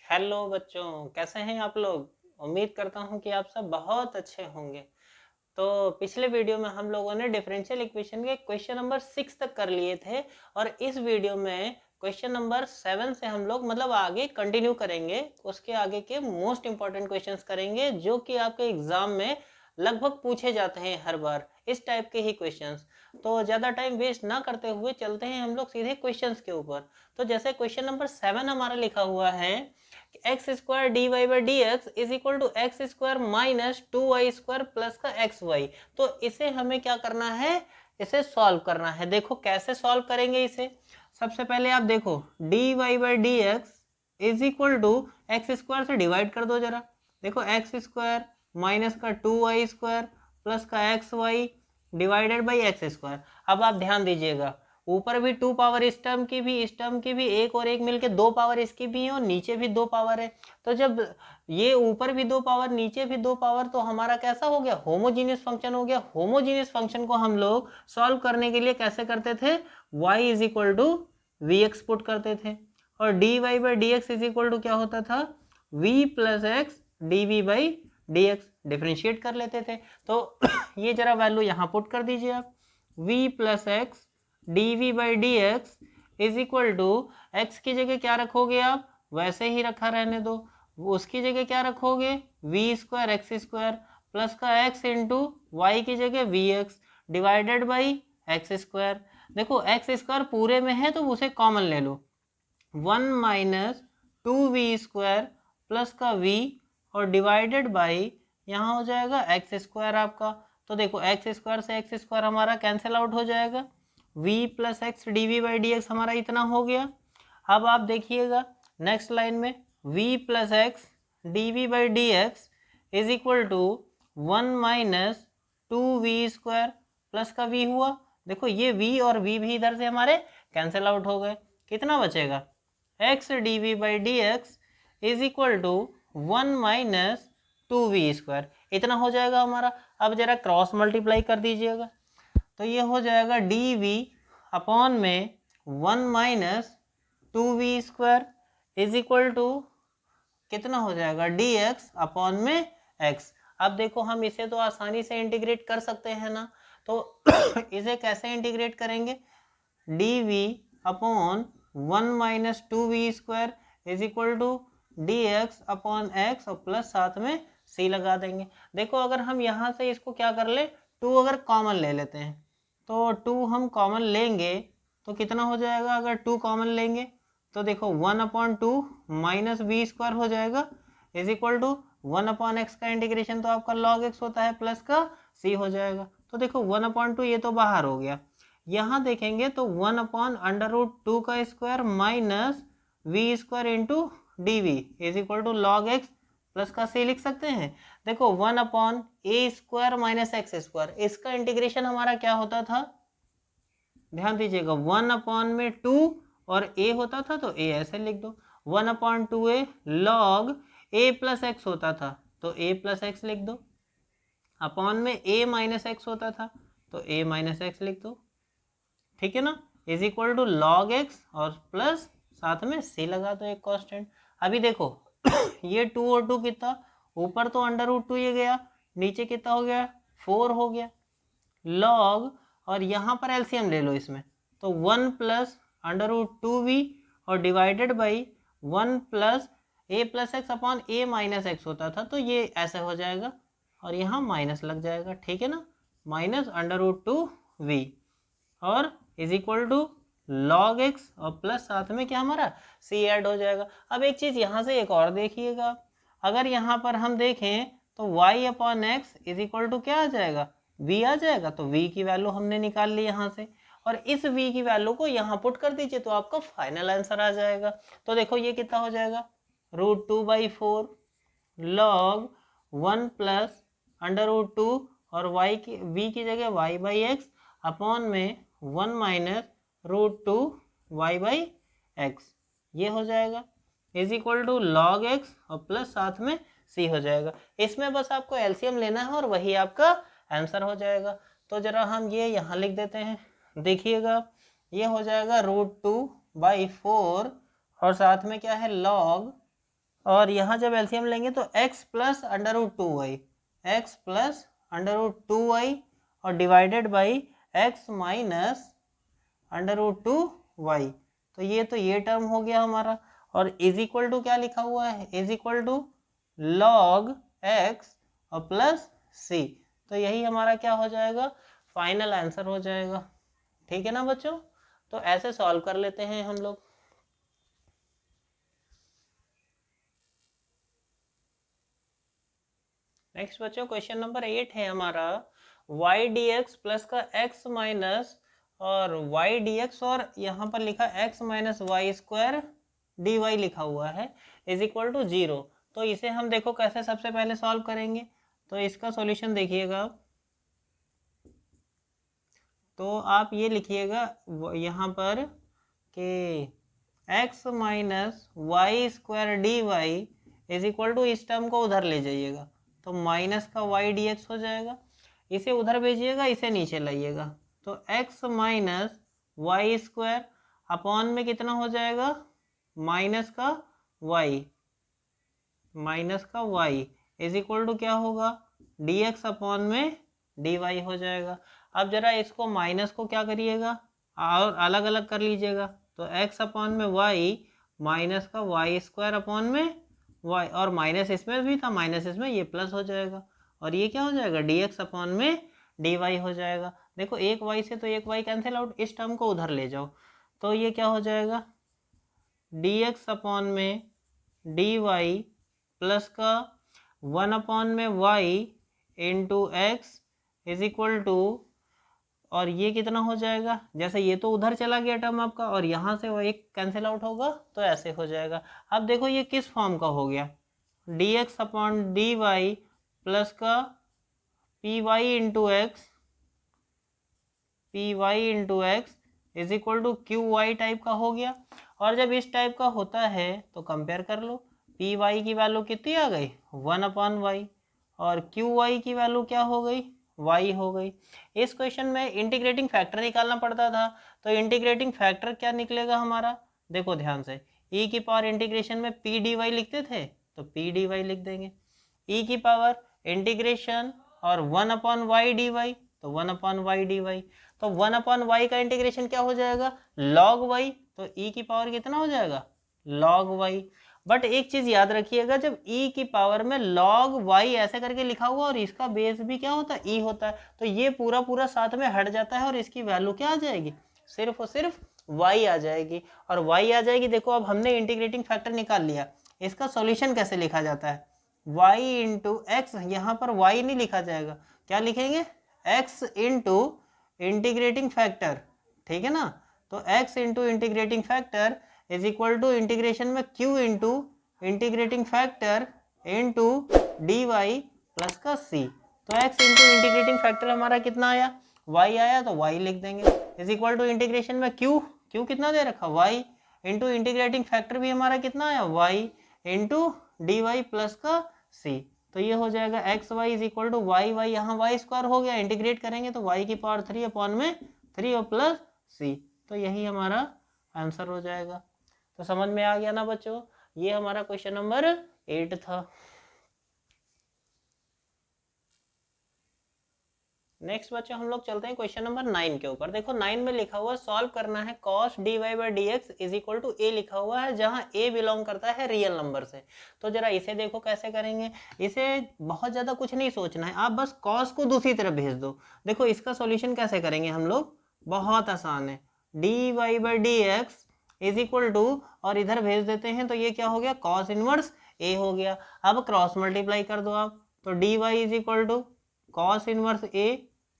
Hello बच्चों, कैसे हैं आप लोग। उम्मीद करता हूं कि आप सब बहुत अच्छे होंगे। तो पिछले वीडियो में हम लोगों ने डिफरेंशियल इक्वेशन के क्वेश्चन नंबर 6 तक कर लिए थे और इस वीडियो में क्वेश्चन नंबर 7 से हम लोग मतलब आगे कंटिन्यू करेंगे। उसके आगे के मोस्ट इंपॉर्टेंट क्वेश्चंस करेंगे जो कि आपके एग्जाम में लगभग पूछे जाते हैं हर बार, इस टाइप के ही क्वेश्चंस। तो ज़्यादा टाइम वेस्ट ना करते हुए चलते हैं हम लोग सीधे क्वेश्चंस के ऊपर। तो जैसे क्वेश्चन नंबर 7 हमारा लिखा हुआ है x square d y by d x is equal to x square minus 2y² plus का एक्स वाई। तो इसे हमें क्या करना है, इसे सॉल्व करना है। देखो कैसे सॉल्व करेंगे इसे। सबसे पहले आप देखो d y by d x is equal to x square से डिवाइड कर दो जरा। देखो एक्स स्क्वायर माइनस का 2y² प्लस का x y divided by x square. अब आप ध्यान दीजिएगा, ऊपर भी 2 पावर इस टर्म की भी, इस टर्म की भी, एक और एक मिलके 2 पावर इसकी भी है और नीचे भी 2 पावर है। तो जब ये ऊपर भी 2 पावर नीचे भी 2 पावर तो हमारा कैसा हो गया, होमोजीनियस फंक्शन हो गया। होमोजीनियस फंक्शन को हम लोग सॉल्व करने के लिए कैसे करते थे, y is equal to v x put करते थे और d y by d x is equal to क्या होता था, v plus x d v by d x. Differentiate कर लेते थे। तो ये जरा वैल्यू यहाँ पुट कर दीजिए आप, v plus x d v by d x is equal to x की जगह क्या रखोगे आप, वैसे ही रखा रहने दो। उसकी जगह क्या रखोगे, v square x square plus का एक्स इंटू वाई की जगह v x divided by x square. देखो एक्स स्क्वायर पूरे में है तो उसे कॉमन ले लो, 1 माइनस 2v² प्लस का v और डिवाइडेड बाई यहाँ हो जाएगा एक्स स्क्वायर आपका। तो देखो एक्स स्क्वायर से एक्स स्क्वायर हमारा कैंसिल आउट हो जाएगा, v plus x d v by d x हमारा इतना हो गया। अब आप देखिएगा नेक्स्ट लाइन में v plus x d v by d x is equal to 1 minus 2v² plus का v हुआ। देखो ये v और v भी इधर से हमारे कैंसिल आउट हो गए। कितना बचेगा, x d v by d x is equal to 1 minus 2v², इतना हो जाएगा हमारा। अब जरा क्रॉस मल्टीप्लाई कर दीजिएगा तो ये हो जाएगा डी वी अपॉन में 1 minus 2v² is equal to कितना हो जाएगा, डी एक्स अपॉन में एक्स। अब देखो हम इसे तो आसानी से इंटीग्रेट कर सकते हैं ना, तो इसे कैसे इंटीग्रेट करेंगे, d v upon 1 minus 2v² is equal to d x upon x और प्लस साथ में सी लगा देंगे। देखो अगर हम यहाँ से इसको क्या कर ले, 2 अगर कॉमन ले लेते हैं तो 2 हम कॉमन लेंगे तो कितना हो जाएगा, अगर 2 कॉमन लेंगे तो देखो 1 अपॉन 2 माइनस v² हो जाएगा is equal to 1 upon x का इंटीग्रेशन तो आपका log x होता है प्लस का c हो जाएगा। तो देखो 1 अपॉन 2 ये तो बाहर हो गया, यहाँ देखेंगे तो 1 अपॉन अंडर रूट 2 का square minus v² into d v is equal to log x plus का c लिख सकते हैं। देखो 1 upon a square minus x square, इसका इंटीग्रेशन हमारा क्या होता था, ध्यान दीजिएगा 1 अपॉन में 2 और a होता था तो a ऐसे लिख दो, 1 upon 2a log a plus x होता था तो a प्लस एक्स लिख दो, अपॉन में a माइनस एक्स होता था तो a माइनस एक्स लिख दो, ठीक है ना, is equal to log x और प्लस साथ में c लगा दो एक कांस्टेंट। अभी देखो ये 2 और 2 कितना, ऊपर तो अंडर रूट 2 ये गया, नीचे कितना हो गया 4 हो गया, लॉग और यहाँ पर एलसीएम ले लो इसमें तो 1 प्लस अंडर रूट 2v और divided by 1 plus a plus x upon a minus x होता था तो ये ऐसे हो जाएगा और यहाँ माइनस लग जाएगा, ठीक है ना, माइनस अंडर रूट 2v और is equal to log x और प्लस साथ में क्या हमारा c ऐड हो जाएगा। अब एक चीज़ यहाँ से एक और देखिएगा, अगर यहाँ पर हम देखें तो y upon x is equal to क्या आ जाएगा, v आ जाएगा। तो v की वैल्यू हमने निकाल ली यहाँ से और इस v की वैल्यू को यहाँ पुट कर दीजिए तो आपका फाइनल आंसर आ जाएगा। तो देखो ये कितना हो जाएगा, root 2/4 log 1 plus under root 2 और y की v की जगह y बाई एक्स अपॉन में 1 minus root 2 y by x, ये हो जाएगा is equal to log x और प्लस साथ में c हो जाएगा। इसमें बस आपको एलसीएम लेना है और वही आपका आंसर हो जाएगा। तो जरा हम ये यहाँ लिख देते हैं, देखिएगा ये हो जाएगा रूट 2/4 और साथ में क्या है लॉग और यहाँ जब एलसीएम लेंगे तो x plus under root 2y, x plus under root 2y और divided by x minus under root 2y। तो ये टर्म हो गया हमारा। और इज इक्वल टू क्या लिखा हुआ है, is equal to log x और प्लस c। तो यही हमारा क्या हो जाएगा, फाइनल आंसर हो जाएगा। ठीक है ना बच्चों, तो ऐसे सॉल्व कर लेते हैं हम लोग। नेक्स्ट बच्चों क्वेश्चन नंबर 8 है हमारा, y dx प्लस का x माइनस और y dx और यहाँ पर लिखा x minus y square d y लिखा हुआ है इज इक्वल टू 0। तो इसे हम देखो कैसे सबसे पहले सॉल्व करेंगे। तो इसका सॉल्यूशन देखिएगा, तो आप ये लिखिएगा यहाँ पर कि x minus y square d y is equal to, इस टर्म को उधर ले जाइएगा तो माइनस का y dx हो जाएगा, इसे उधर भेजिएगा, इसे नीचे लाइएगा तो x minus y square upon में कितना हो जाएगा, माइनस का y, माइनस का y इज इक्वल टू क्या होगा, dx अपॉन में dy हो जाएगा। अब जरा इसको माइनस को क्या करिएगा और अलग अलग कर लीजिएगा, तो x अपॉन में y माइनस का वाई स्क्वायर अपॉन में y, और माइनस इसमें भी था, माइनस इसमें, ये प्लस हो जाएगा और ये क्या हो जाएगा, dx अपॉन में dy हो जाएगा। देखो एक y से तो एक y कैंसिल आउट, इस टर्म को उधर ले जाओ तो ये क्या हो जाएगा, dx अपॉन में dy प्लस का 1 अपॉन में y into x is equal to, और ये कितना हो जाएगा, जैसे ये तो उधर चला गया टर्म आपका और यहाँ से वो एक कैंसिल आउट होगा तो ऐसे हो जाएगा। अब देखो ये किस फॉर्म का हो गया, dx अपॉन dy प्लस का py into x, py into x is equal to qy type का हो गया। और जब इस टाइप का होता है तो कंपेयर कर लो, py की वैल्यू कितनी आ गई, 1 अपॉन वाई, और qy की वैल्यू क्या हो गई, y हो गई। इस क्वेश्चन में इंटीग्रेटिंग फैक्टर निकालना पड़ता था, तो इंटीग्रेटिंग फैक्टर क्या निकलेगा हमारा, देखो ध्यान से, e की पावर इंटीग्रेशन में p dy लिखते थे तो p dy लिख देंगे, e की पावर इंटीग्रेशन और 1 अपॉन वाई डी वाई तो 1 अपॉन वाई डी वाई, तो 1 अपॉन वाई का इंटीग्रेशन क्या हो जाएगा, लॉग वाई, तो e की पावर कितना हो जाएगा, लॉग वाई। बट एक चीज याद रखिएगा, जब e की पावर में log y ऐसे करके लिखा हुआ और इसका बेस भी क्या होता है, e होता है, तो ये पूरा पूरा साथ में हट जाता है और इसकी वैल्यू क्या आ जाएगी, सिर्फ और सिर्फ y आ जाएगी। और y आ जाएगी, देखो अब हमने इंटीग्रेटिंग फैक्टर निकाल लिया, इसका सॉल्यूशन कैसे लिखा जाता है, y इंटू एक्स, यहाँ पर y नहीं लिखा जाएगा, क्या लिखेंगे, x इंटू इंटीग्रेटिंग फैक्टर, ठीक है ना, तो x into integrating factor is equal to integration में q into integrating factor into d y plus का c। तो x इंटू इंटीग्रेटिंग फैक्टर हमारा कितना आया, y आया, तो y लिख देंगे इज इक्वल टू इंटीग्रेशन में q कितना दे रखा, y इंटू इंटीग्रेटिंग फैक्टर भी हमारा कितना आया, y into d y plus का c। तो ये हो जाएगा x y is equal to y y, यहाँ वाई स्क्वायर हो गया, इंटीग्रेट करेंगे तो y की पावर 3 अपॉन में 3 और प्लस c। तो यही हमारा आंसर हो जाएगा। तो समझ में आ गया ना बच्चों, ये हमारा क्वेश्चन नंबर 8 था। नेक्स्ट बच्चों हम लोग चलते हैं क्वेश्चन नंबर 9 के ऊपर। देखो 9 में लिखा हुआ सॉल्व करना है cos dy by d x is equal to a लिखा हुआ है, जहां a बिलोंग करता है रियल नंबर से। तो जरा इसे देखो कैसे करेंगे, इसे बहुत ज्यादा कुछ नहीं सोचना है, आप बस cos को दूसरी तरफ भेज दो। देखो इसका सॉल्यूशन कैसे करेंगे हम लोग, बहुत आसान है, dy by d x is equal to, और इधर भेज देते हैं तो ये क्या हो गया, cos इनवर्स a हो गया। अब क्रॉस मल्टीप्लाई कर दो आप, तो dy is equal to cos inverse a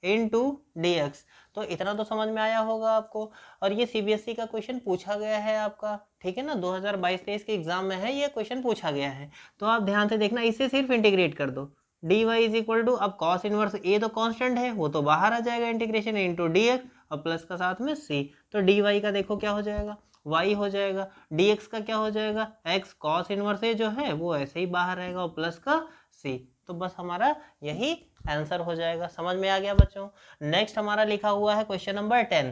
into dx। तो इतना तो समझ में आया होगा आपको, और ये सीबीएसई का क्वेश्चन पूछा गया है आपका, ठीक है ना, 2022-23 के एग्जाम में है, ये क्वेश्चन पूछा गया है। तो आप ध्यान से देखना, इसे सिर्फ इंटीग्रेट कर दो, dy इज इक्वल टू, अब cos इनवर्स a तो कांस्टेंट है, वो तो बाहर आ जाएगा इंटीग्रेशन इनटू dx और प्लस का साथ में c। तो dy का देखो क्या हो जाएगा, y हो जाएगा, dx का क्या हो जाएगा, x cos इनवर्स a जो है वो ऐसे ही बाहर रहेगा और प्लस का c। तो बस हमारा यही आंसर हो जाएगा। समझ में आ गया बच्चों। नेक्स्ट हमारा लिखा हुआ है क्वेश्चन नंबर 10।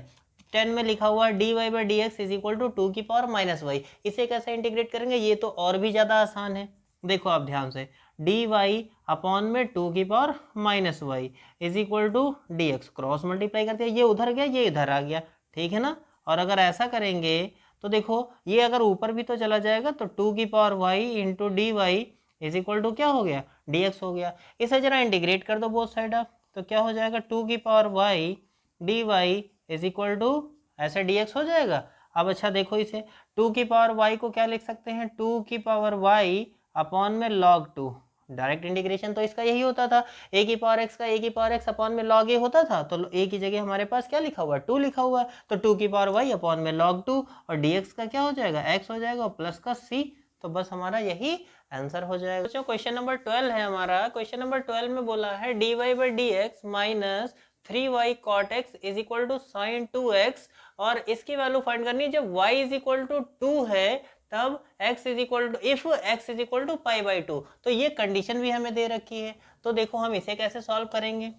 10 में लिखा हुआ dy by d x is equal to 2 की पावर माइनस वाई। इसे कैसे इंटीग्रेट करेंगे, ये तो और भी ज़्यादा आसान है। देखो आप ध्यान से, dy अपॉन में 2 की power minus y is equal to d x, cross multiply करते हैं, ये उधर गया ये इधर आ गया, ठीक है ना। और अगर ऐसा करेंगे तो देखो ये अगर ऊपर भी तो चला जाएगा तो 2 की power y into d y is equal to क्या हो गया, डी एक्स हो गया। इसे जरा इंटीग्रेट कर दो बोथ साइड आप, तो क्या हो जाएगा 2 की power y d y is equal to ऐसे डी एक्स हो जाएगा। अब अच्छा देखो इसे, 2 की पावर वाई को क्या लिख सकते हैं, 2 की पावर वाई अपॉन में लॉग 2। डायरेक्ट इंटीग्रेशन तो इसका यही होता था, ए की पावर एक्स का ए की पावर एक्स अपॉन में लॉग ए होता था, तो ए की जगह हमारे पास क्या लिखा हुआ है, 2 लिखा हुआ है, तो 2 की पावर वाई अपॉन में लॉग 2 और डीएक्स का क्या हो जाएगा, एक्स हो जाएगा, प्लस का सी। तो बस हमारा यही आंसर हो जाएगा। बच्चों क्वेश्चन नंबर 12 है हमारा। क्वेश्चन नंबर 12 में बोला है d y by d x minus 3y cot x is equal to sine 2x, और इसकी वैल्यू फाइंड करनी है जब y इज इक्वल टू 2 है, तब x is equal to if x is equal to pi by 2। तो ये condition भी हमें दे रखी है, तो देखो हम इसे कैसे सॉल्व करेंगे।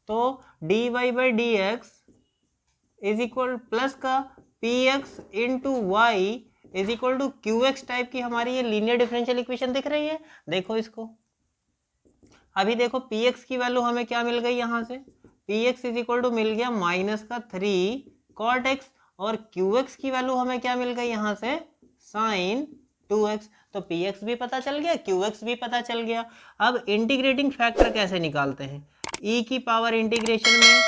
तो d y by d x is equal plus का p x into y is equal to q x type की हमारी ये लीनियर डिफरेंशियल इक्वेशन दिख रही है। देखो इसको, अभी देखो पी एक्स की वैल्यू हमें क्या मिल गई, यहाँ से p x is equal to मिल गया माइनस का 3 कॉट एक्स, और क्यू एक्स की वैल्यू हमें क्या मिल गई यहाँ से साइन 2x। तो पी एक्स भी पता चल गया, क्यू एक्स भी पता चल गया। अब इंटीग्रेटिंग फैक्टर कैसे निकालते हैं, e की पावर इंटीग्रेशन में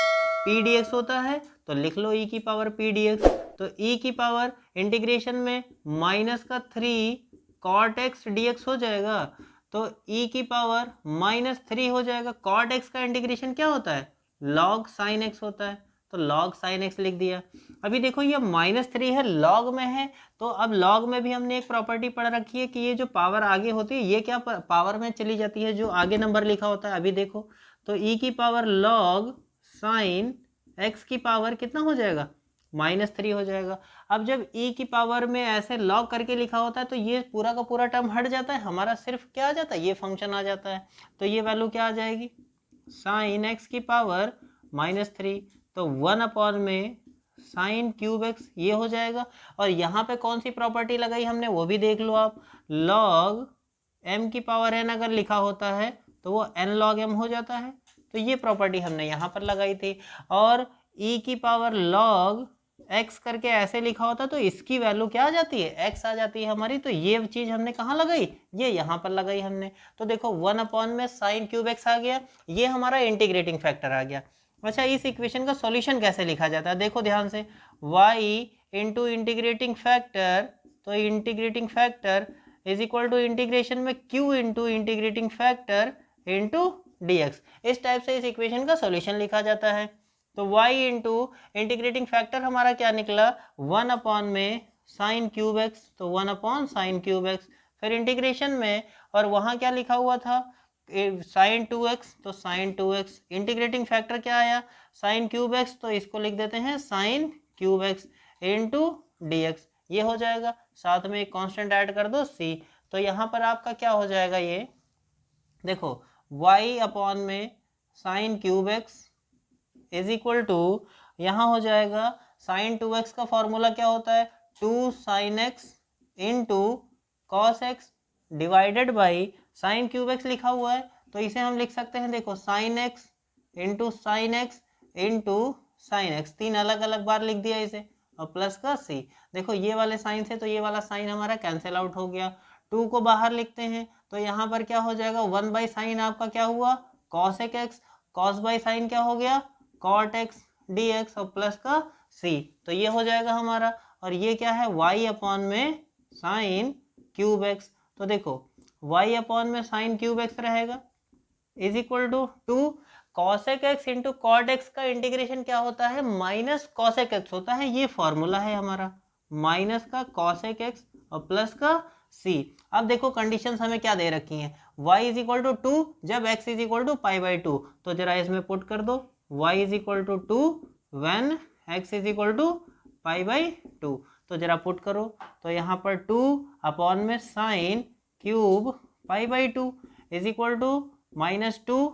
पी डी एक्स होता है, तो लिख लो e की पावर पी डी एक्स। तो e की पावर इंटीग्रेशन में माइनस का 3 कॉट एक्स डी एक्स हो जाएगा, तो e की पावर माइनस 3 हो जाएगा। कॉट एक्स का इंटीग्रेशन क्या होता है, लॉग साइन एक्स होता है, तो लॉग साइन एक्स लिख दिया। अभी देखो ये -3 है, लॉग में है, तो अब लॉग में भी हमने एक प्रॉपर्टी पढ़ रखी है कि ये जो पावर आगे होती है ये क्या पावर में चली जाती है, जो आगे नंबर लिखा होता है। अभी देखो तो e की पावर लॉग साइन x की पावर कितना हो जाएगा, -3 हो जाएगा। अब जब e की पावर में ऐसे लॉग करके लिखा होता है तो ये पूरा का पूरा टर्म हट जाता है, हमारा सिर्फ क्या आ जाता है, ये फंक्शन आ जाता है। तो ये वैल्यू क्या आ जाएगी, साइन एक्स की पावर -3, तो 1 अपॉन में साइन क्यूब एक्स ये हो जाएगा। और यहाँ पे कौन सी प्रॉपर्टी लगाई हमने वो भी देख लो आप, लॉग m की पावर n अगर लिखा होता है तो वो n लॉग m हो जाता है, तो ये प्रॉपर्टी हमने यहाँ पर लगाई थी। और e की पावर लॉग x करके ऐसे लिखा होता तो इसकी वैल्यू क्या आ जाती है, x आ जाती है हमारी, तो ये चीज़ हमने कहाँ लगाई, ये यहाँ पर लगाई हमने। तो देखो 1 अपॉन में साइन क्यूब एक्स आ गया, ये हमारा इंटीग्रेटिंग फैक्टर आ गया। अच्छा इस इक्वेशन का सॉल्यूशन कैसे लिखा जाता है, देखो ध्यान से, y इंटू इंटीग्रेटिंग फैक्टर, तो integrating factor is equal to integration में q into integrating factor into dx। इस टाइप से इस इक्वेशन का सॉल्यूशन लिखा जाता है। तो y इंटू इंटीग्रेटिंग फैक्टर हमारा क्या निकला, 1 अपॉन में साइन क्यूब एक्स, तो 1 अपॉन साइन क्यूब एक्स, फिर इंटीग्रेशन में, और वहाँ क्या लिखा हुआ था साइन 2x, तो साइन 2x, इंटीग्रेटिंग फैक्टर क्या आया साइन क्यूब एक्स, तो इसको लिख देते हैं sign cube x into D x, ये हो जाएगा। साथ में एक कांस्टेंट ऐड कर दो c, तो यहाँ पर आपका क्या हो जाएगा, ये देखो y अपॉन में sine cube x is equal to, यहाँ हो जाएगा साइन 2x का फॉर्मूला क्या होता है 2 sine x into cos x divided by sine cube x लिखा हुआ है, तो इसे हम लिख सकते हैं, देखो sine x into sine x into sine x, 3 अलग अलग बार लिख दिया इसे, और प्लस का सी। देखो ये वाले साइन से तो ये वाला साइन हमारा कैंसिल आउट हो गया, 2 को बाहर लिखते हैं तो यहाँ पर क्या हो जाएगा 1 बाई साइन आपका क्या हुआ cos x, cos by sine क्या हो गया कॉट एक्स डी एक्स, और प्लस का सी, तो ये हो जाएगा हमारा। और ये क्या है y अपॉन में साइन क्यूब एक्स, तो देखो y अपॉन में साइन क्यूब एक्स रहेगा is equal to 2 cosec x into cot x का इंटीग्रेशन क्या होता है माइनस कॉसेक एक्स होता है, ये फॉर्मूला है हमारा, माइनस का कॉसेक एक्स और प्लस का c। अब देखो कंडीशंस हमें क्या दे रखी हैं, y इज इक्वल टू 2 जब x is equal to pi by 2, तो जरा इसमें पुट कर दो y is equal to 2 when x is equal to pi by 2, तो जरा पुट करो, तो यहाँ पर 2 अपॉन में sine cube pi by 2 is equal to -2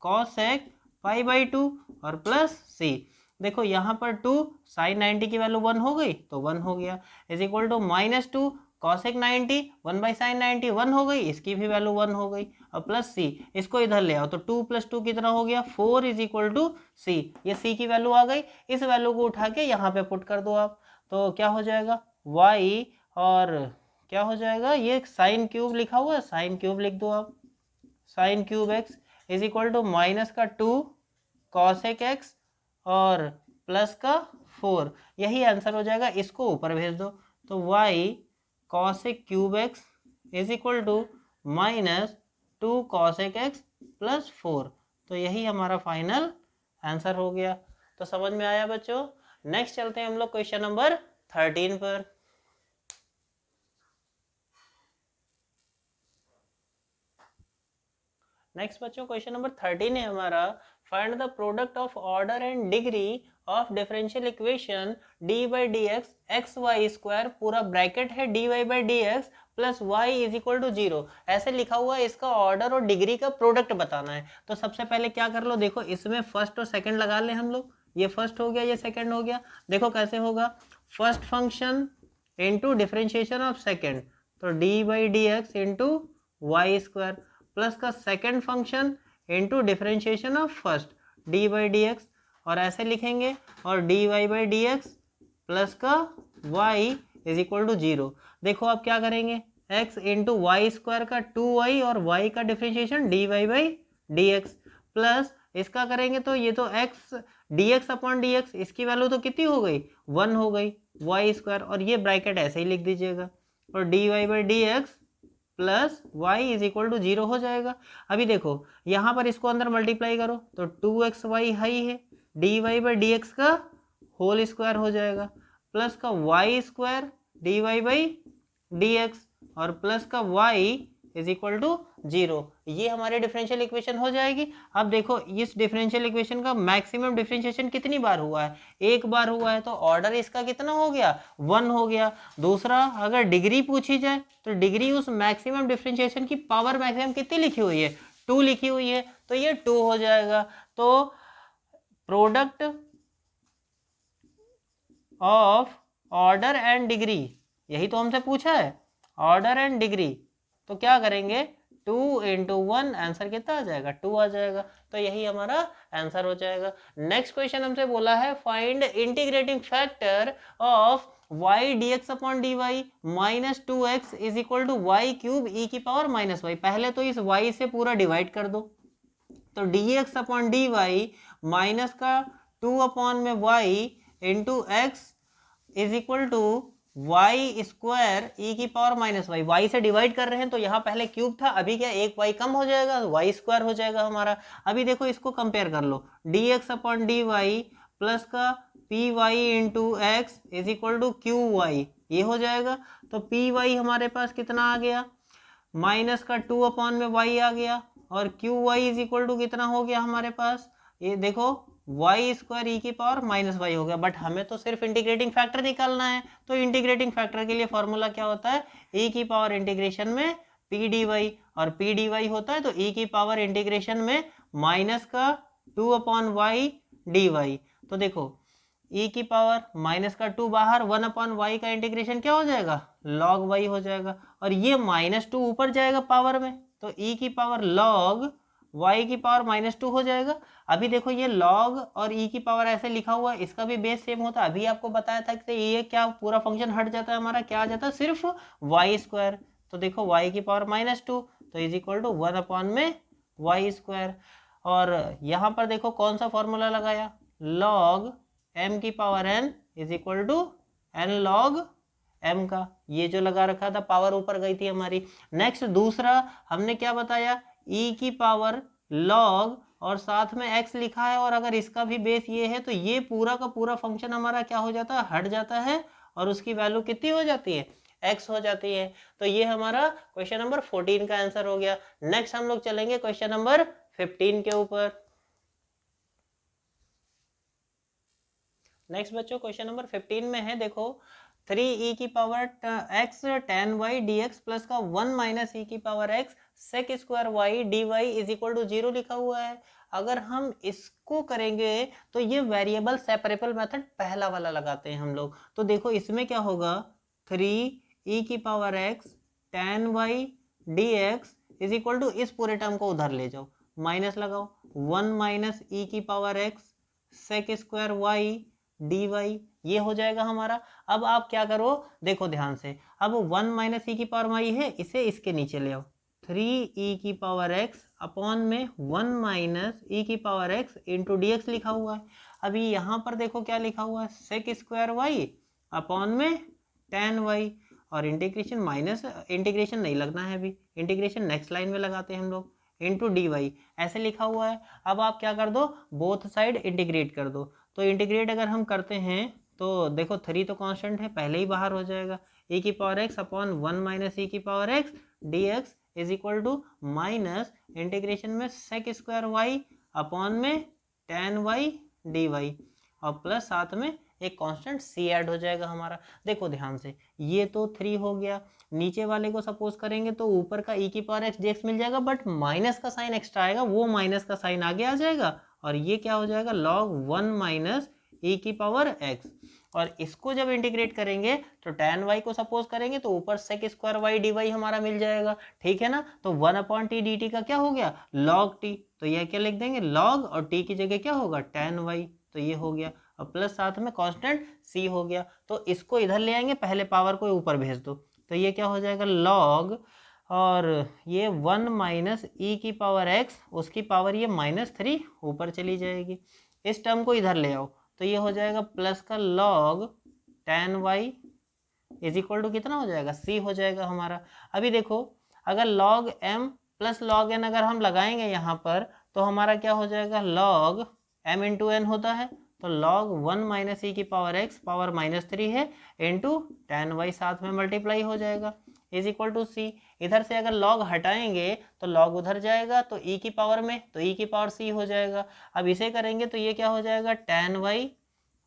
cosec pi by 2 और प्लस c। देखो यहाँ पर 2 साइन 90 की वैल्यू 1 हो गई तो 1 हो गया, is equal to -2 cosec 90 1 by sine 90 1 हो गई, इसकी भी वैल्यू 1 हो गई। और प्लस सी, इसको इधर ले आओ तो 2 + 2 कितना हो गया 4 इज इक्वल टू सी, ये सी की वैल्यू आ गई। इस वैल्यू को उठा के यहाँ पे पुट कर दो आप, तो क्या हो जाएगा y, और क्या हो जाएगा, ये साइन क्यूब लिखा हुआ है, साइन क्यूब लिख दो आप, sine cube x is equal to minus का 2 कॉसेक x और प्लस का 4, यही आंसर हो जाएगा। इसको ऊपर भेज दो तो y cosec cube x is equal to -2 cosec x plus 4, तो यही हमारा फाइनल आंसर हो गया। तो समझ में आया बच्चों। नेक्स्ट चलते हैं हम लोग क्वेश्चन नंबर 13 पर। नेक्स्ट बच्चों क्वेश्चन नंबर 13 है हमारा, find the product of order and degree of differential equation dy by d x x y square, पूरा ब्रैकेट है dy by d x plus y is equal to 0, ऐसे लिखा हुआ है। इसका ऑर्डर और डिग्री का प्रोडक्ट बताना है। तो सबसे पहले क्या कर लो, देखो इसमें फर्स्ट और सेकंड लगा ले हम लोग, ये फर्स्ट हो गया ये सेकंड हो गया। देखो कैसे होगा, first function into differentiation of second, तो d by d x into y square plus का second function into differentiation of first d by d x, और ऐसे लिखेंगे, और d y by d x plus का y इज इक्वल टू 0। देखो आप क्या करेंगे, x इंटू वाई स्क्वायर का 2y और y का differentiation d y by d x plus इसका करेंगे तो ये तो x d x upon d x, इसकी वैल्यू तो कितनी हो गई 1 हो गई वाई स्क्वायर, और ये ब्रैकेट ऐसे ही लिख दीजिएगा, और d y by d x plus y is equal to 0 हो जाएगा। अभी देखो यहाँ पर इसको अंदर मल्टीप्लाई करो तो 2xy हाई है, d y by d x का होल स्क्वायर हो जाएगा, प्लस का y square d y by d x और प्लस का वाई इज इक्वल टू 0, ये हमारे डिफरेंशियल इक्वेशन हो जाएगी। अब देखो इस डिफरेंशियल इक्वेशन का मैक्सिमम डिफरेंशिएशन कितनी बार हुआ है, एक बार हुआ है, तो ऑर्डर इसका कितना हो गया 1 हो गया। दूसरा, अगर डिग्री पूछी जाए तो डिग्री उस मैक्सिमम डिफरेंशिएशन की पावर मैक्सिमम कितनी लिखी हुई है 2 लिखी हुई है, तो ये 2 हो जाएगा। तो product of order and degree, यही तो हमसे पूछा है, ऑर्डर एंड डिग्री, तो क्या करेंगे 2 इंटू 1, आंसर कितना आ जाएगा 2 आ जाएगा, तो यही हमारा आंसर हो जाएगा। नेक्स्ट क्वेश्चन हमसे बोला है find integrating factor of y dx upon dy minus 2x is equal to y cube e की पावर माइनस वाई। पहले तो इस y से पूरा डिवाइड कर दो, तो dx अपॉन dy माइनस का 2 अपॉन में y into x is equal to y square e की पावर माइनस वाई। वाई से डिवाइड कर रहे हैं तो यहाँ पहले क्यूब था, अभी क्या एक वाई कम हो जाएगा, वाई स्क्वायर हो जाएगा हमारा। अभी देखो इसको कंपेयर कर लो, d x upon d y plus का p y into x is equal to q y, ये हो जाएगा। तो पी वाई हमारे पास कितना आ गया, माइनस का 2 अपॉन में वाई आ गया, और q y is equal to कितना हो गया हमारे पास, ये देखो वाई स्क्वायर ई की पावर माइनस वाई हो गया। बट हमें तो सिर्फ इंटीग्रेटिंग फैक्टर निकालना है, तो इंटीग्रेटिंग फैक्टर के लिए फॉर्मूला क्या होता है, ई की पावर इंटीग्रेशन में पी डी वाई, और पी डी वाई होता है तो ई की पावर इंटीग्रेशन में माइनस का 2 अपॉन वाई डी वाई। तो देखो ई की पावर माइनस का 2 बाहर, 1 अपॉन वाई का इंटीग्रेशन क्या हो जाएगा लॉग वाई हो जाएगा, और ये -2 ऊपर जाएगा पावर में, तो ई की पावर लॉग y की पावर -2 हो जाएगा। अभी देखो ये log और e की पावर ऐसे लिखा हुआ है, इसका भी बेस सेम होता है। अभी आपको बताया था कि ये क्या पूरा फंक्शन हट जाता है हमारा, क्या आ जाता है सिर्फ वाई स्क्वायर। तो देखो y की पावर -2 तो इज इक्वल टू 1 अपॉन में वाई स्क्वायर, और यहाँ पर देखो कौन सा फॉर्मूला लगाया, log m की power n is equal to n log m का, ये जो लगा रखा था पावर ऊपर गई थी हमारी। नेक्स्ट दूसरा हमने क्या बताया, e की पावर log और साथ में x लिखा है, और अगर इसका भी बेस ये है तो ये पूरा का पूरा फंक्शन हमारा क्या हो जाता है हट जाता है, और उसकी वैल्यू कितनी हो जाती है x हो जाती है। तो ये हमारा क्वेश्चन नंबर 14 का आंसर हो गया। नेक्स्ट हम लोग चलेंगे क्वेश्चन नंबर 15 के ऊपर। नेक्स्ट बच्चों क्वेश्चन नंबर 15 में है, देखो 3e की power x tan y dx plus का 1 माइनस e की power x sec square y dy is equal to 0 लिखा हुआ है। अगर हम इसको करेंगे तो ये वेरिएबल सेपरेबल मेथड पहला वाला लगाते हैं हम लोग। तो देखो इसमें क्या होगा, 3e⁻x tan y dx is equal to, इस पूरे टर्म को उधर ले जाओ, माइनस लगाओ, 1 minus e⁻x sec square y dy, ये हो जाएगा हमारा। अब आप क्या करो, देखो ध्यान से, अब 1 माइनस e⁻y है, इसे इसके नीचे ले आओ, 3e⁻x अपॉन में 1 माइनस e⁻x इंटू dx लिखा हुआ है। अभी यहाँ पर देखो क्या लिखा हुआ है, सेक स्क्वायर y अपॉन में tan y, और इंटीग्रेशन माइनस, इंटीग्रेशन नहीं लगना है अभी, इंटीग्रेशन नेक्स्ट लाइन में लगाते हैं हम लोग, इंटू dy ऐसे लिखा हुआ है। अब आप क्या कर दो, बोथ साइड इंटीग्रेट कर दो। तो इंटीग्रेट अगर हम करते हैं तो देखो 3 तो कांस्टेंट है, पहले ही बाहर हो जाएगा, e⁻x upon 1 minus e⁻x dx is equal to minus integration में सेक स्क्वायर y अपॉन में tan y dy, और प्लस साथ में एक कांस्टेंट c ऐड हो जाएगा हमारा। देखो ध्यान से, ये तो 3 हो गया, नीचे वाले को सपोज करेंगे तो ऊपर का e⁻x dx मिल जाएगा, बट माइनस का साइन एक्स्ट्रा आएगा, वो माइनस का साइन आगे आ जाएगा, और ये क्या हो जाएगा, log 1 माइनस e⁻x, और इसको जब इंटीग्रेट करेंगे तो tan y को सपोज करेंगे तो ऊपर सेक स्क्वायर y dy हमारा मिल जाएगा, ठीक है ना। तो 1/t dt का क्या हो गया, log t, तो यह क्या लिख देंगे, log, और t की जगह क्या होगा, tan y, तो ये हो गया, और प्लस साथ में कांस्टेंट c हो गया। तो इसको इधर ले आएंगे, पहले पावर को ऊपर भेज दो, तो ये क्या हो जाएगा, log, और ये 1 माइनस e⁻x, उसकी पावर ये -3 ऊपर चली जाएगी, इस टर्म को इधर ले आओ, तो ये हो जाएगा प्लस का log tan y is equal to कितना हो जाएगा, c हो जाएगा हमारा। अभी देखो, अगर log m plus log n अगर हम लगाएंगे यहाँ पर, तो हमारा क्या हो जाएगा, log m इंटू n होता है, तो log 1 माइनस e⁻x पावर -3 है, इंटू tan y साथ में मल्टीप्लाई हो जाएगा, इज इक्वल टू c। इधर से अगर log हटाएंगे तो log उधर जाएगा, तो e की पावर में, तो e की पावर c हो जाएगा। अब इसे करेंगे तो ये क्या हो जाएगा, tan y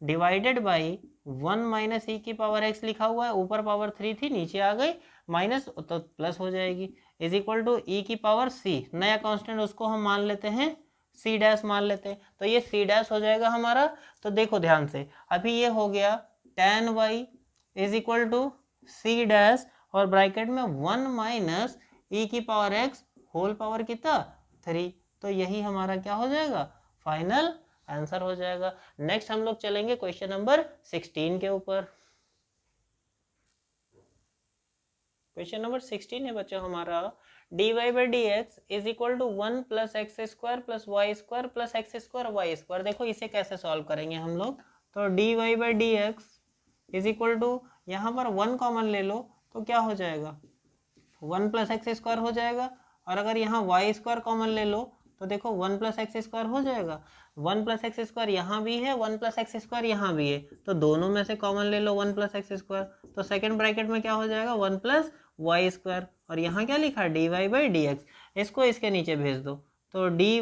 divided by 1 minus e⁻x लिखा हुआ है, ऊपर पावर 3 थी, नीचे आ गई माइनस, तो प्लस हो जाएगी, इज इक्वल टू e की पावर c, नया कांस्टेंट उसको हम मान लेते हैं c डैश मान लेते हैं, तो ये c डैश हो जाएगा हमारा। तो देखो ध्यान से, अभी ये हो गया tan y is equal to c dash, और ब्रैकेट में 1 माइनस e⁻x होल पावर कितना, 3, तो यही हमारा क्या हो जाएगा, फाइनल आंसर हो जाएगा। नेक्स्ट हम लोग चलेंगे क्वेश्चन नंबर 16 के ऊपर। क्वेश्चन नंबर 16 है बच्चों हमारा, dy by dx is equal to 1 plus x square plus y square plus x square y square. देखो इसे कैसे सॉल्व करेंगे हम लोग, तो dy by dx is equal to, यहाँ पर 1 कॉमन ले लो तो क्या हो जाएगा, 1 प्लस एक्स स्क्वायर हो जाएगा, और अगर यहाँ वाई स्क्वायर कॉमन ले लो तो देखो 1 प्लस एक्स स्क्वायर हो जाएगा, 1 प्लस एक्स स्क्वायर यहाँ भी है, 1 प्लस एक्स स्क्वायर यहाँ भी है, तो दोनों में से कॉमन ले लो 1 प्लस एक्स स्क्वायर, तो सेकंड ब्रैकेट में क्या हो जाएगा, 1 प्लस वाई स्क्वायर, और यहाँ क्या लिखा, dy बाई dx, इसको इसके नीचे भेज दो, तो dy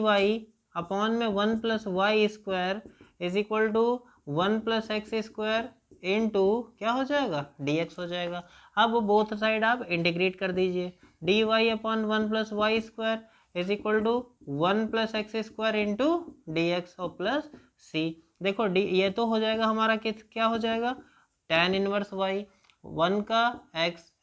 अपॉन में 1 plus y square is equal to 1 plus x square into क्या हो जाएगा, dx हो जाएगा। अब बोथ साइड आप इंटीग्रेट कर दीजिए, dy upon 1 plus y square is equal to 1 plus x square into dx और प्लस c। देखो ये तो हो जाएगा हमारा क्या हो जाएगा, tan इनवर्स y, 1 का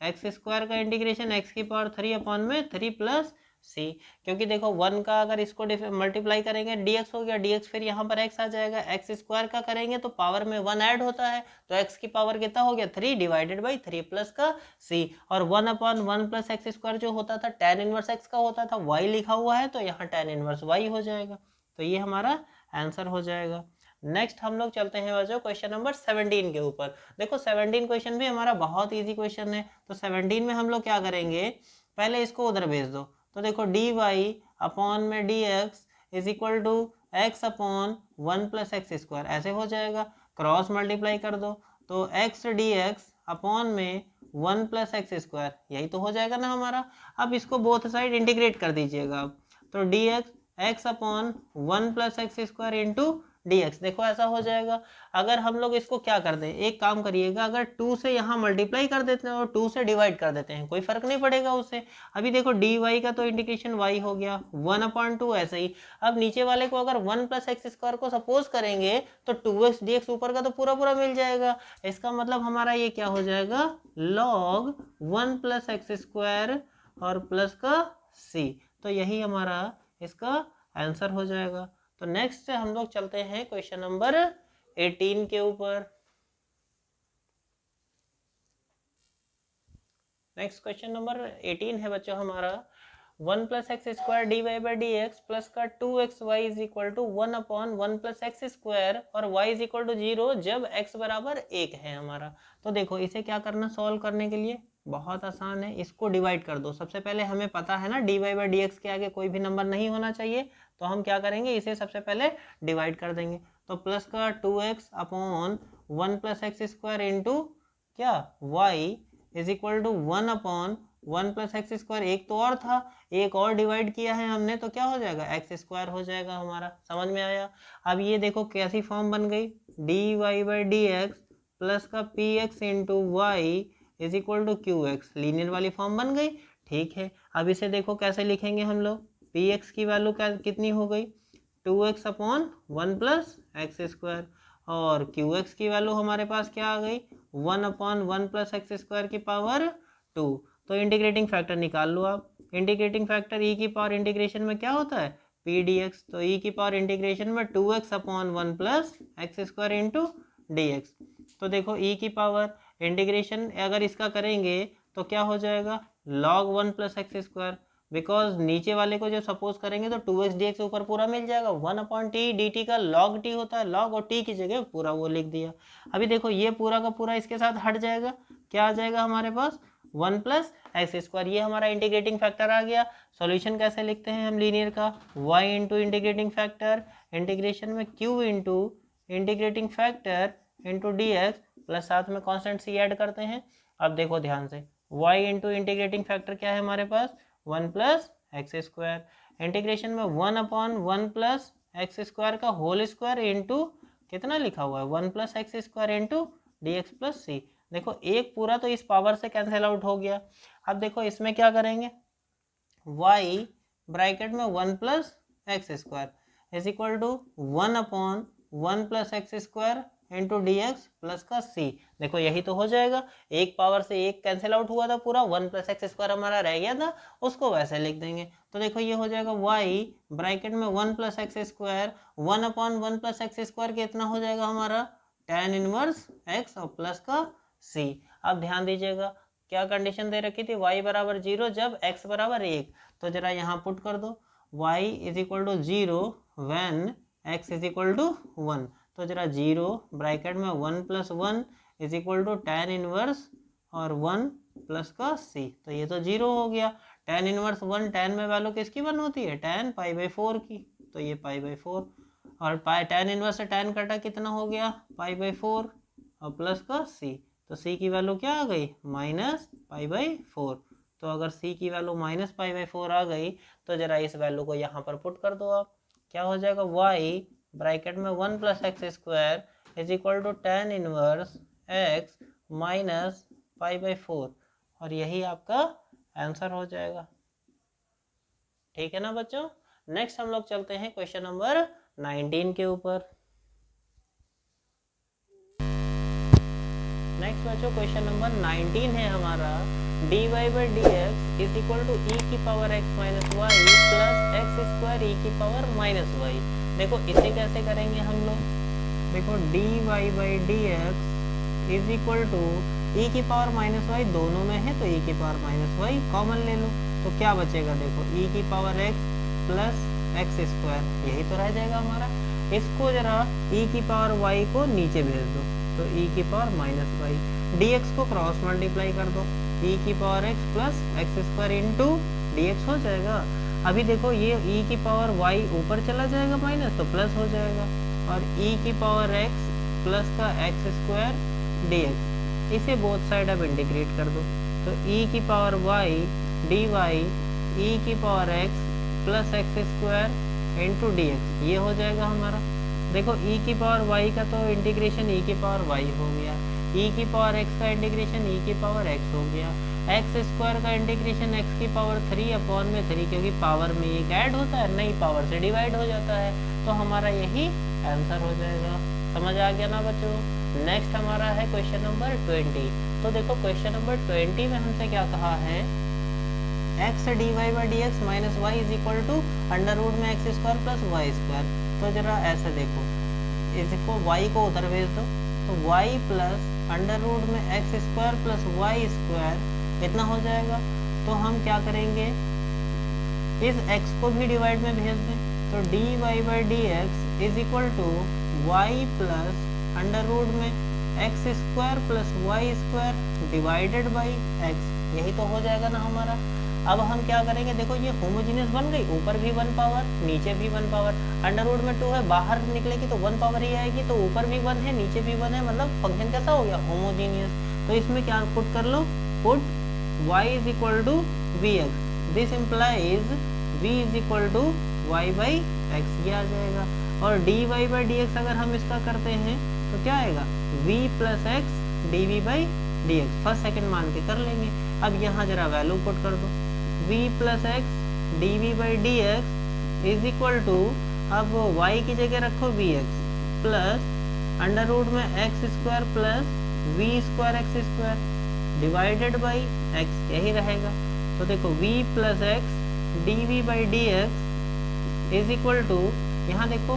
एक्स स्क्वायर का इंटीग्रेशन x की पावर 3 अपॉन में 3 प्लस c, क्योंकि देखो 1 का अगर इसको मल्टीप्लाई करेंगे dx हो गया, dx फिर यहाँ पर x आ जाएगा, एक्स स्क्वायर का करेंगे तो पावर में 1 ऐड होता है, तो x की पावर कितना हो गया, 3 डिवाइडेड बाई 3 प्लस का c, और 1 अपॉन 1 प्लस एक्स स्क्वायर जो होता था tan इनवर्स x का होता था, y लिखा हुआ है तो यहाँ tan इनवर्स y हो जाएगा, तो ये हमारा आंसर हो जाएगा। नेक्स्ट हम लोग चलते हैं बच्चों क्वेश्चन नंबर 17 के ऊपर। देखो 17 क्वेश्चन भी हमारा बहुत इजी क्वेश्चन है, तो 17 में हम लोग क्या करेंगे, पहले इसको उधर भेज दो, तो देखो dy अपॉन में dx is equal to x upon 1 plus x square, ऐसे हो जाएगा, क्रॉस मल्टीप्लाई कर दो, तो x dx अपॉन में 1 प्लस एक्स स्क्वायर, यही तो हो जाएगा ना हमारा। अब इसको बोथ साइड इंटीग्रेट कर दीजिएगा आप, तो dx x upon 1 plus x square into dx। देखो ऐसा हो जाएगा। अगर हम लोग इसको क्या कर दें, एक काम करिएगा, अगर 2 से यहाँ मल्टीप्लाई कर देते हैं और 2 से डिवाइड कर देते हैं, कोई फर्क नहीं पड़ेगा उससे। अभी देखो dy का तो इंटीग्रेशन y हो गया 1/2 ऐसे ही। अब नीचे वाले को अगर 1 + x² को सपोज करेंगे तो 2x dx ऊपर का तो पूरा पूरा मिल जाएगा। इसका मतलब हमारा ये क्या हो जाएगा, log 1 + x² और प्लस का c। तो यही हमारा इसका आंसर हो जाएगा। तो नेक्स्ट हम लोग चलते हैं क्वेश्चन नंबर 18 के ऊपर। नेक्स्ट क्वेश्चन नंबर 18 है बच्चों हमारा 1 + x² dy/dx प्लस का 2xy = 1/1 + x² और y = 0 जब x बराबर 1 है हमारा। तो देखो इसे क्या करना, सॉल्व करने के लिए बहुत आसान है, इसको डिवाइड कर दो। सबसे पहले हमें पता है ना dy/dx के आगे कोई भी नंबर नहीं होना चाहिए, तो हम क्या करेंगे, इसे सबसे पहले डिवाइड कर देंगे। तो प्लस का 2x/1 + x² इंटू क्या y = 1/1 + x²। एक तो और था, एक और डिवाइड किया है हमने, तो क्या हो जाएगा, x² हो जाएगा हमारा। समझ में आया। अब ये देखो कैसी फॉर्म बन गई, dy/dx प्लस का px into y = qx, linear वाली फॉर्म बन गई। ठीक है, अब इसे देखो कैसे लिखेंगे हम लोग, px की वैल्यू कितनी हो गई, 2x/1 + x² और qx की वैल्यू हमारे पास क्या आ गई, 1/1 + x² की पावर 2। तो इंटीग्रेटिंग फैक्टर निकाल लो आप। इंटीग्रेटिंग फैक्टर e की पावर इंटीग्रेशन में क्या होता है, p dx। तो e की पावर इंटीग्रेशन में 2x/1 + x² इंटू dx। तो देखो e की पावर इंटीग्रेशन अगर इसका करेंगे तो क्या हो जाएगा, log 1 + x²। बिकॉज नीचे वाले को जो सपोज करेंगे तो 2x dx ऊपर पूरा मिल जाएगा। 1/t dt का log t होता है, log और t की जगह पूरा वो लिख दिया। अभी देखो ये पूरा का पूरा इसके साथ हट जाएगा, क्या आ जाएगा हमारे पास, 1 + x²। ये हमारा इंटीग्रेटिंग फैक्टर आ गया। सॉल्यूशन कैसे लिखते हैं हम लीनियर का, y into integrating factor integration में q into integrating factor into dx plus साथ में कॉन्स्टेंट c ऐड करते हैं। अब देखो ध्यान से, y इंटू इंटीग्रेटिंग फैक्टर क्या है हमारे पास, 1 + x² इंटीग्रेशन में 1/1 + x² का होल स्क्वायर इंटू कितना लिखा हुआ है, 1 + x² into dx plus c। देखो एक पूरा तो इस पावर से कैंसिल आउट हो गया। अब देखो इसमें क्या करेंगे, y ब्रैकेट में 1 + x² = 1/1 + x² into dx plus का c। देखो यही तो हो जाएगा, एक पावर से एक कैंसिल आउट हुआ था पूरा, 1 + x² हमारा रह गया था, उसको वैसे लिख देंगे। तो देखो ये हो जाएगा y ब्रैकेट में 1 + x² 1/1 + x² कितना हो जाएगा हमारा, tan 1 x और प्लस का c। अब ध्यान दीजिएगा क्या कंडीशन दे रखी थी, y = 0 जब x = 1। तो जरा यहाँ पुट कर दो, y = 0 when x = 1। तो जरा 0 ब्रैकेट में 1 + 1 = tan 1 और 1 प्लस का c। तो ये तो 0 हो गया। tan 1 1, tan में वैल्यू किसकी 1 होती है, tan π/4 की। तो ये π/4 और tan 1 से tan कटा कितना हो गया, π/4 और प्लस का c। तो c की वैल्यू क्या आ गई, -π/4। तो अगर c की वैल्यू -π/4 आ गई तो जरा इस वैल्यू को यहाँ पर पुट कर दो आप, क्या हो जाएगा, y ब्रैकेट में 1 + x² = tan 1 x -π/4 और यही आपका आंसर हो जाएगा। ठीक है ना बच्चों। नेक्स्ट हम लोग चलते हैं क्वेश्चन नंबर 19 के ऊपर। नेक्स्ट बच्चों क्वेश्चन नंबर 19 है हमारा, dy/dx = e⁻x - y plus x² e⁻y। देखो इसे कैसे करेंगे हम लोग, देखो dy/dx = e⁻y, दोनों में है तो e⁻y कॉमन ले लो, तो क्या बचेगा, देखो e⁻x प्लस x², यही तो रह जाएगा हमारा। इसको जरा e⁻y को नीचे भेज दो तो e⁻−y, dx को क्रॉस मल्टीप्लाई कर दो, e⁻x plus x² into dx हो जाएगा। अभी देखो ये e⁻y ऊपर चला जाएगा माइनस तो प्लस हो जाएगा और e⁻x प्लस का x² dx, इसे बोथ साइड अब इंटीग्रेट कर दो तो e⁻y dy e⁻x plus x² into dx ये हो जाएगा हमारा। देखो e की पावर y का तो इंटीग्रेशन e की पावर y हो गया, e की पावर x का इंटीग्रेशन e की पावर x हो गया, एक्स स्क्वायर का इंटीग्रेशन x की पावर 3/3, क्योंकि पावर में एक ऐड होता है, नई पावर से डिवाइड हो जाता है, तो हमारा यही आंसर हो जाएगा। समझ आ गया ना बच्चों। नेक्स्ट हमारा है क्वेश्चन नंबर 20। तो देखो क्वेश्चन नंबर 20 में हमसे क्या कहा है, x d y by d x minus y is equal to under root में x square plus y square. तो जरा ऐसे देखो, इसको वाई को उधर भेज दो, तो वाई प्लस अंडर रूट में x square plus y square इतना हो जाएगा। तो हम क्या करेंगे, इस x को भी डिवाइड में भेज दें, तो d y by d x is equal to y plus under root में x square plus y square divided by x, यही तो हो जाएगा ना हमारा। अब हम क्या करेंगे, देखो ये होमोजीनियस बन गई, ऊपर भी 1 पावर नीचे भी 1 पावर, अंडर रूट में 2 है, बाहर निकलेगी तो 1 पावर ही आएगी, तो ऊपर भी 1 है नीचे भी 1 है, मतलब फंक्शन कैसा हो गया, होमोजीनियस। तो इसमें क्या पुट कर लो, put y is equal to v x, this implies v is equal to y by x, ये आ जाएगा। और dy बाई dx अगर हम इसका करते हैं तो क्या आएगा, v plus x d v by d x, first second मान के कर लेंगे। अब यहाँ जरा वैल्यू पुट कर दो, v plus x d v by d x is equal to, अब y की जगह रखो v x plus under root में x square plus v square x square divided by x, यही रहेगा। तो देखो v plus x d v by d x is equal to, यहाँ देखो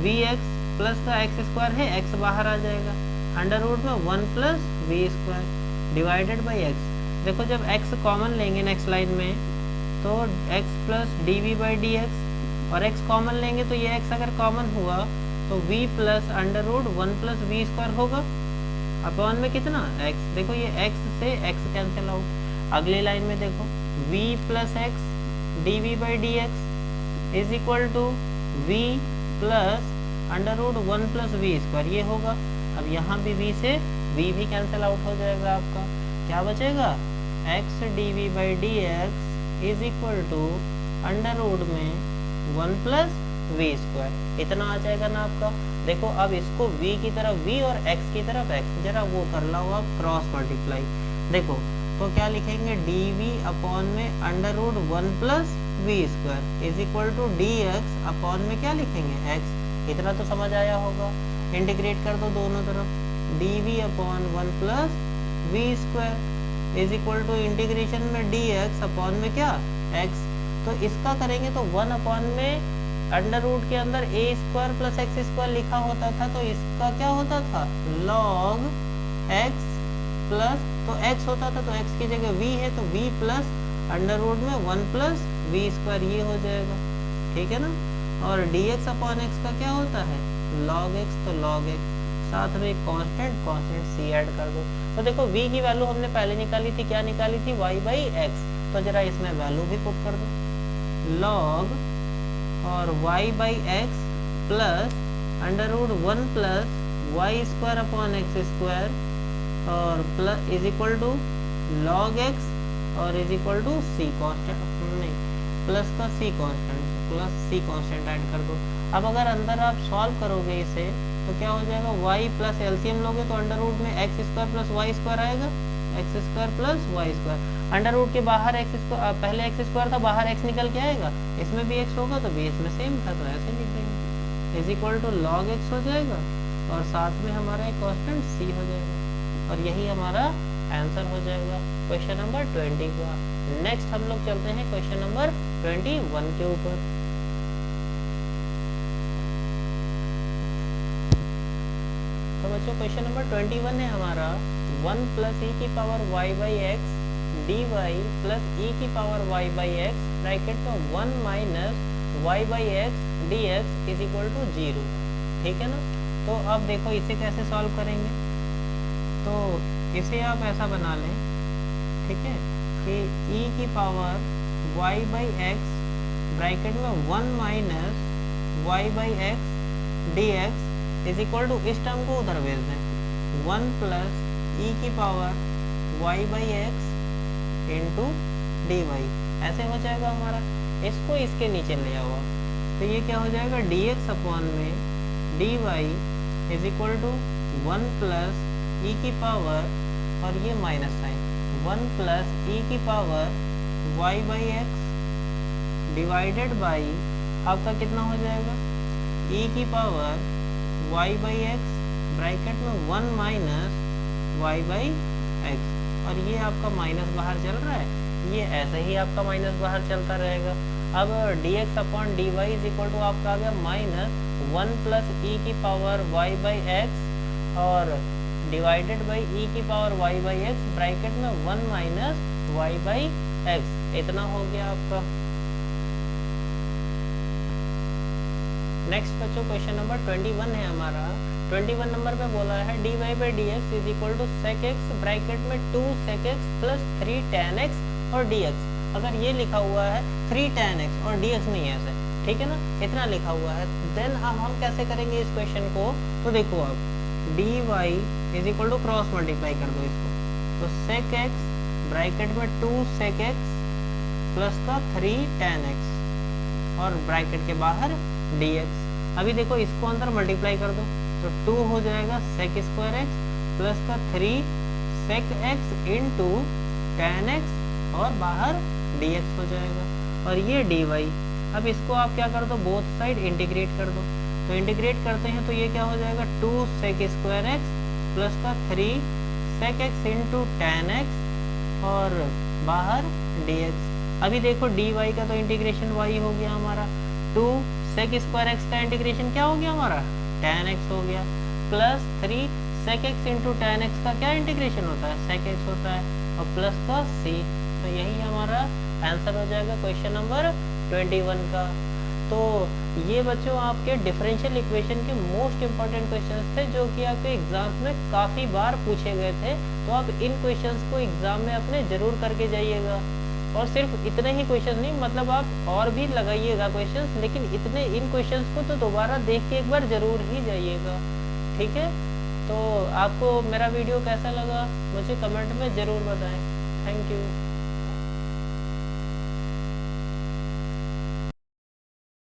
वी एक्स प्लस का एक्स स्क्वायर है, x बाहर आ जाएगा, अंडर रूट में 1 plus v square divided by x. देखो जब x कॉमन लेंगे नेक्स्ट लाइन में, तो x plus d v by d x, और x कॉमन लेंगे तो ये x अगर कॉमन हुआ तो v plus under root 1 plus v square होगा, अपॉन में कितना x, देखो ये x से x कैंसिल आउट। अगली लाइन में देखो v plus x d v by d x is equal to v plus under root 1 plus v square, ये होगा। अब यहाँ भी v से v भी कैंसिल आउट हो जाएगा, आपका क्या बचेगा, x d v by d x is equal to under root में 1 प्लस वी स्क्वायर, इतना आ जाएगा ना आपका। देखो अब इसको v की तरफ v और x की तरफ x, जरा वो कर लो आप क्रॉस मल्टीप्लाई। देखो तो क्या लिखेंगे, डी वी अपॉन में under root 1 plus v square is equal to d x upon में क्या लिखेंगे, x। इतना तो समझ आया होगा। इंटीग्रेट कर दो दोनों तरफ, d v upon 1 plus v square is equal to integration में डी एक्स अपॉन में क्या, x। तो इसका करेंगे तो 1 अपॉन में अंडर रूट के अंदर ए स्क्वायर प्लस एक्स स्क्वायर लिखा होता था, तो इसका क्या होता था, लॉग एक्स प्लस, तो एक्स होता था तो एक्स की जगह वी है तो वी प्लस अंडर रूट में 1 प्लस वी स्क्वायर, ये हो जाएगा, ठीक है ना। और डी एक्स अपॉन एक्स का क्या होता है, लॉग एक्स, तो लॉग एक्स, साथ में कांस्टेंट सी ऐड कर दो। तो देखो v की वैल्यू हमने पहले निकाली थी, क्या निकाली थी, y बाई एक्स। तो जरा इसमें वैल्यू भी पुट कर दो, लॉग और y by x plus under root 1 plus y square upon x square और plus is equal to log x और is equal to c constant, नहीं प्लस का c constant, plus c constant add कर दो। अब अगर अंदर आप सॉल्व करोगे इसे तो क्या हो जाएगा, y प्लस एलसीएम लोगे तो अंडर रूट में x square plus y square आएगा, x square plus y square. Under root के बाहर एक्स स्क्वायर, पहले एक्स स्क्वायर था, बाहर एक्स निकल के आएगा, इसमें भी एक्स होगा तो भी इसमें सेम था, तो ऐसे लिख देंगे is equal to log x हो जाएगा और साथ में हमारा एक कांस्टेंट सी हो जाएगा, और यही हमारा आंसर हो जाएगा क्वेश्चन नंबर 20 का। नेक्स्ट हम लोग चलते हैं क्वेश्चन नंबर 21 के ऊपर। तो बच्चों क्वेश्चन नंबर 21 है हमारा, 1 प्लस ई की power y by x d y plus e की power y by x bracket में 1 minus y by x d x is equal to 0, ठीक है ना। तो अब देखो इसे कैसे सॉल्व करेंगे, तो इसे आप ऐसा बना लें, ठीक है, कि e की power y by x bracket में 1 minus y by x d x is equal to, इस टर्म को उधर भेज दें, 1 प्लस e की power y by x into d y, ऐसे हो जाएगा हमारा। इसको इसके नीचे ले आओ, तो ये क्या हो जाएगा, डी एक्स अपॉन में d y is equal to 1 plus e की पावर, और ये माइनस साइन, 1 प्लस ई की power y by x divided by आपका कितना हो जाएगा, ई की power y by x bracket में 1 माइनस वाई बाई एक्स, और ये आपका माइनस बाहर चल रहा है, ये ऐसे ही आपका माइनस बाहर चलता रहेगा। अब dx upon dy is equal to आपका आ गया माइनस 1 प्लस ई की पावर y बाई एक्स और डिवाइडेड बाई ई की power y by x bracket में 1 माइनस y बाई एक्स, इतना हो गया आपका। नेक्स्ट बच्चों क्वेश्चन नंबर 21 है हमारा। 21 नंबर पे बोला है dy by dx is equal to sec x bracket में 2 sec x plus 3 tan x और dx। अगर ये लिखा हुआ है 3 tan x और dx नहीं है ऐसे, ठीक है ना, इतना लिखा हुआ है, देन अब हम कैसे करेंगे इस क्वेश्चन को। तो देखो अब dy is equal to cross multiply कर दो इसको, तो sec x ब्रैकेट में 2 sec x प्लस का 3 tan x और ब्रैकेट के बाहर dx। अभी देखो इसको अंदर मल्टीप्लाई कर दो, तो 2 हो जाएगा sec स्क्वायर x प्लस का 3 sec x into tan x और बाहर dx हो जाएगा, और ये dy। अब इसको आप क्या कर दो, बोथ साइड इंटीग्रेट कर दो, तो इंटीग्रेट करते हैं तो ये क्या हो जाएगा 2 sec स्क्वायर x प्लस का 3 sec x into tan x और बाहर dx। अभी देखो dy का तो इंटीग्रेशन y हो गया हमारा, 2 sec स्क्वायर x का इंटीग्रेशन क्या हो गया हमारा tan x हो गया, plus 3 sec x into tan x का क्या इंटीग्रेशन होता है sec x होता है, और प्लस का c। तो यही हमारा आंसर हो जाएगा क्वेश्चन नंबर 21 का। तो ये बच्चों आपके डिफरेंशियल इक्वेशन के मोस्ट इंपॉर्टेंट क्वेश्चंस थे जो कि आपके एग्जाम्स में काफ़ी बार पूछे गए थे। तो आप इन क्वेश्चंस को एग्जाम में अपने ज़रूर करके जाइएगा, और सिर्फ इतने ही क्वेश्चन नहीं, मतलब आप और भी लगाइएगा क्वेश्चंस, लेकिन इतने इन क्वेश्चंस को तो दोबारा देख के एक बार ज़रूर ही जाइएगा, ठीक है। तो आपको मेरा वीडियो कैसा लगा मुझे कमेंट में ज़रूर बताएं। Thank you.